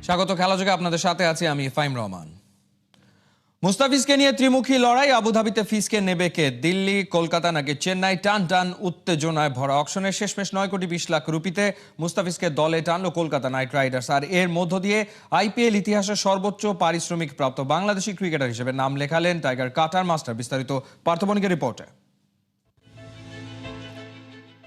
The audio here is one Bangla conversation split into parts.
স্বাগত খেলাযোগে আপনাদের সাথে আছি আমি ফাইম রহমান। মুস্তাফিজকে নিয়ে ত্রিমুখী লড়াই। আবুধাবিতে ফিসকে নেবে কে? দিল্লি, কলকাতা নাকি চেন্নাই? টান টান উত্তেজনায় ভরা অকশনের শেষমেশ 9,20,00,000 রুপিতে মুস্তাফিজকে দলে টানলো কলকাতা নাইট রাইডার্স। আর এর মধ্য দিয়ে আইপিএল ইতিহাসের সর্বোচ্চ পারিশ্রমিক প্রাপ্ত বাংলাদেশি ক্রিকেটার হিসেবে নাম লেখালেন টাইগার কাটার মাস্টার। বিস্তারিত পার্থবণিকের রিপোর্টে।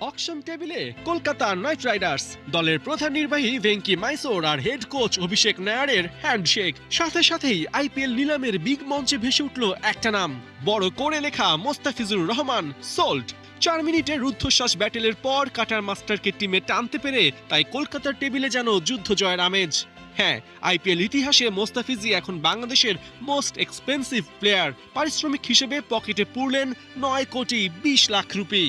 অকশন টেবিলে কলকাতা নাইট রাইডার্স দলের প্রধান নির্বাহী ভেঙ্কি মাইসোর আর হেড কোচ অভিষেক নায়ারের হ্যান্ডশেক। সাথে সাথেই আইপিএল নিলামের বিগ মঞ্চে ভেসে উঠল একটা নাম, বড় করে লেখা মোস্তাফিজুর রহমান সোল্ড। 4 মিনিটের রুদ্ধশ্বাস ব্যাটেলের পর কাটার মাস্টারকে টিমে টানতে পেরে তাই কলকাতার টেবিলে যেন যুদ্ধ জয়ের আমেজ। হ্যাঁ, আইপিএল ইতিহাসে মোস্তাফিজই এখন বাংলাদেশের মোস্ট এক্সপেন্সিভ প্লেয়ার। পারিশ্রমিক হিসেবে পকেটে পুরলেন 9,20,00,000 রুপি।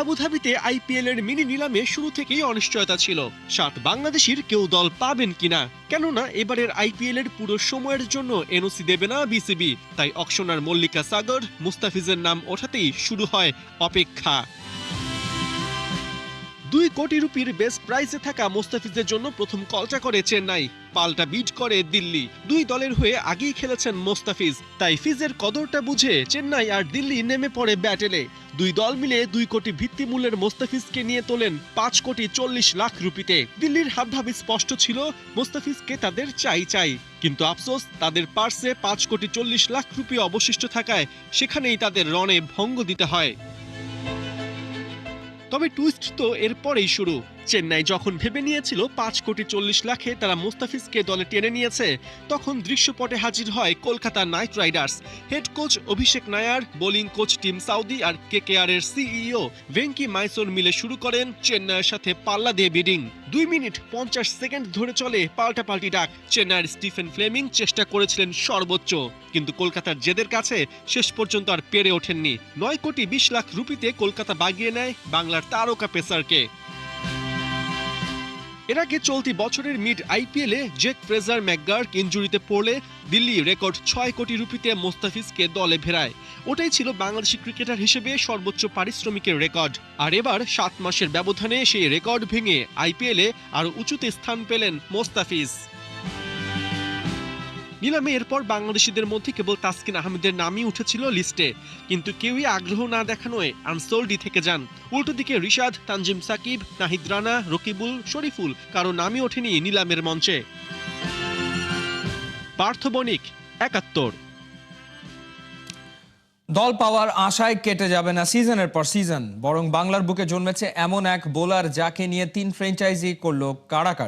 আবুধাবিতে আইপিএল এর মিনি নিলামে শুরু থেকেই অনিশ্চয়তা ছিল 7 বাংলাদেশির কেউ দল পাবেন কিনা, কেননা এবারের আইপিএল এর পুরো সময়ের জন্য এনওসি দেবে না বিসিবি। তাই অকশনার মল্লিকা সাগর মুস্তাফিজের নাম ওঠাতেই শুরু হয় অপেক্ষা। 2 কোটি রুপির বেস্ট প্রাইসে থাকা মোস্তাফিজের জন্য প্রথম কলটা করে চেন্নাই, পাল্টা বিট করে দিল্লি। দুই দলের হয়ে আগেই খেলেছেন মোস্তাফিজ, তাই ফিজের কদরটা বুঝে চেন্নাই আর দিল্লি নেমে পড়ে ব্যাটেলে। দুই দল মিলে 2 কোটি ভিত্তিমূল্যের মোস্তাফিজকে নিয়ে তোলেন 5,40,00,000 রুপিতে। দিল্লির হাবভাব স্পষ্ট ছিল, মোস্তাফিজকে তাদের চাই। কিন্তু আফসোস, তাদের পার্সে 5,40,00,000 রুপি অবশিষ্ট থাকায় সেখানেই তাদের রণে ভঙ্গ দিতে হয়। তবে টুইস্ট তো এরপরেই শুরু। চেন্নাই যখন ভেবে নিয়েছিল 5,40,00,000-এ তারা মুস্তাফিজকে দলে টেনে নিয়েছে, তখন দৃশ্যপটে হাজির হয় Kolkata Knight Riders. Head coach Abhishek Nayar, bowling coach Tim Southee আর কেকেআর এর সিইও ভেঙ্কি মাইসোর মিলে শুরু করেন চেন্নাইয়ের সাথে পাল্লা দিয়ে বিডিং। 2 মিনিট 50 সেকেন্ড ধরে চলে পাল্টাপাল্টি ডাক। চেন্নাইয়ের স্টিফেন ফ্লেমিং চেষ্টা করেছিলেন সর্বোচ্চ, কিন্তু কলকাতার জেদের কাছে শেষ পর্যন্ত আর পেরে ওঠেননি। 9,20,00,000 রুপিতে কলকাতা বাগিয়ে নেয় বাংলার তারকা পেসারকে। এর আগে চলতি বছরের মিড আইপিএলে জেক ফ্রেজার ম্যাকগার্ক ইনজুরিতে পড়লে দিল্লি রেকর্ড 6 কোটি রুপিতে মোস্তাফিজকে দলে ফেরায়। ওটাই ছিল বাংলাদেশি ক্রিকেটার হিসেবে সর্বোচ্চ পারিশ্রমিকের রেকর্ড। আর এবার 7 মাসের ব্যবধানে সেই রেকর্ড ভেঙে আইপিএলে আরও উঁচুতে স্থান পেলেন মোস্তাফিজ। নিলামে এরপর বাংলাদেশিদের মধ্যে কেবল তাসকিন আহমেদের নামই উঠেছিল লিস্টে, কিন্তু কেউই আগ্রহ না দেখানোয় আনসোল্ডই থেকে যান। উল্টো দিকে রিশাদ, তানজিম সাকিব, নাহিদ রানা, রকিবুল, শরীফুল কারো নামই ওঠেনি নিলামের মঞ্চে। পার্থবণিক, 71। দল পাওয়ার আশায় কেটে যাবে না সিজনের পর সিজন, বরং বাংলার বুকে জন্মেছে এমন এক বোলার যাকে নিয়ে 3 ফ্র্যাঞ্চাইজি করলো কাড়াকাড়ি।